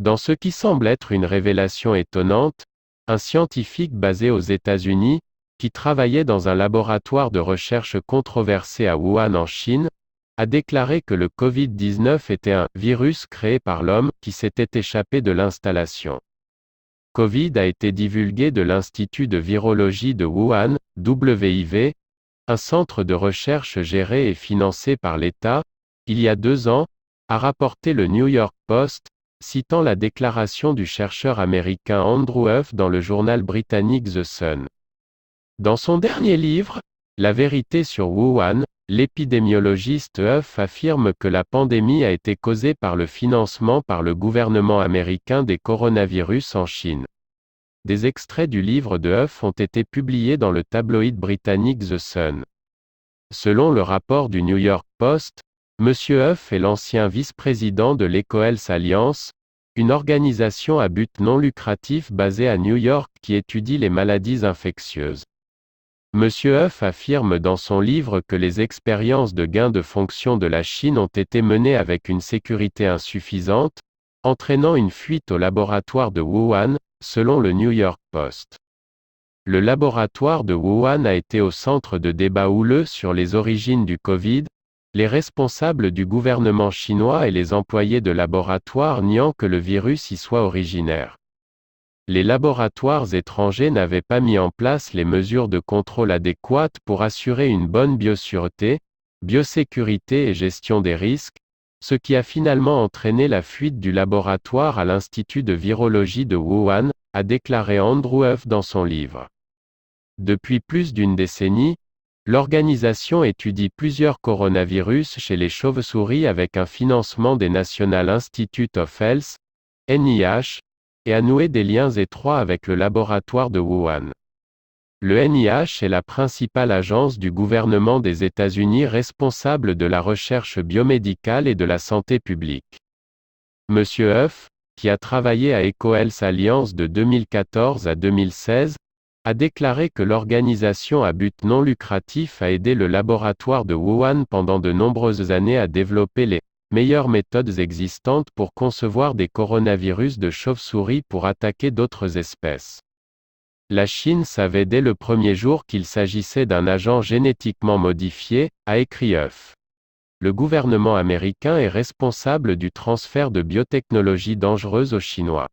Dans ce qui semble être une révélation étonnante, un scientifique basé aux États-Unis, qui travaillait dans un laboratoire de recherche controversé à Wuhan en Chine, a déclaré que le Covid-19 était un virus créé par l'homme qui s'était échappé de l'installation. Covid a été divulgué de l'Institut de virologie de Wuhan, WIV, un centre de recherche géré et financé par l'État, il y a 2 ans, a rapporté le New York Post, citant la déclaration du chercheur américain Andrew Huff dans le journal britannique The Sun. Dans son dernier livre, La vérité sur Wuhan, l'épidémiologiste Huff affirme que la pandémie a été causée par le financement par le gouvernement américain des coronavirus en Chine. Des extraits du livre de Huff ont été publiés dans le tabloïd britannique The Sun. Selon le rapport du New York Post, M. Huff est l'ancien vice-président de l'EcoHealth Alliance, une organisation à but non lucratif basée à New York qui étudie les maladies infectieuses. M. Huff affirme dans son livre que les expériences de gain de fonction de la Chine ont été menées avec une sécurité insuffisante, entraînant une fuite au laboratoire de Wuhan, selon le New York Post. Le laboratoire de Wuhan a été au centre de débats houleux sur les origines du Covid, les responsables du gouvernement chinois et les employés de laboratoire niant que le virus y soit originaire. Les laboratoires étrangers n'avaient pas mis en place les mesures de contrôle adéquates pour assurer une bonne biosécurité, biosécurité et gestion des risques, ce qui a finalement entraîné la fuite du laboratoire à l'Institut de virologie de Wuhan, a déclaré Andrew Huff dans son livre. Depuis plus d'une décennie, l'organisation étudie plusieurs coronavirus chez les chauves-souris avec un financement des National Institutes of Health, NIH, et a noué des liens étroits avec le laboratoire de Wuhan. Le NIH est la principale agence du gouvernement des États-Unis responsable de la recherche biomédicale et de la santé publique. M. Huff, qui a travaillé à EcoHealth Alliance de 2014 à 2016, a déclaré que l'organisation à but non lucratif a aidé le laboratoire de Wuhan pendant de nombreuses années à développer les meilleures méthodes existantes pour concevoir des coronavirus de chauve-souris pour attaquer d'autres espèces. La Chine savait dès le premier jour qu'il s'agissait d'un agent génétiquement modifié, a écrit Huff. Le gouvernement américain est responsable du transfert de biotechnologies dangereuses aux Chinois.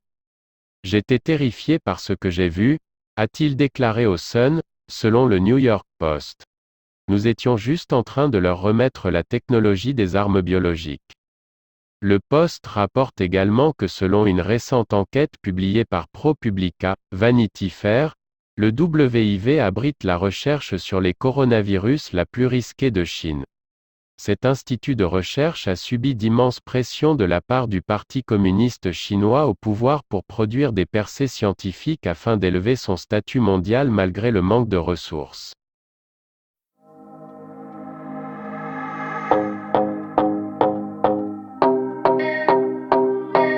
J'étais terrifié par ce que j'ai vu, a-t-il déclaré au Sun, selon le New York Post. Nous étions juste en train de leur remettre la technologie des armes biologiques. Le Post rapporte également que selon une récente enquête publiée par ProPublica, Vanity Fair, le WIV abrite la recherche sur les coronavirus la plus risquée de Chine. Cet institut de recherche a subi d'immenses pressions de la part du Parti communiste chinois au pouvoir pour produire des percées scientifiques afin d'élever son statut mondial malgré le manque de ressources.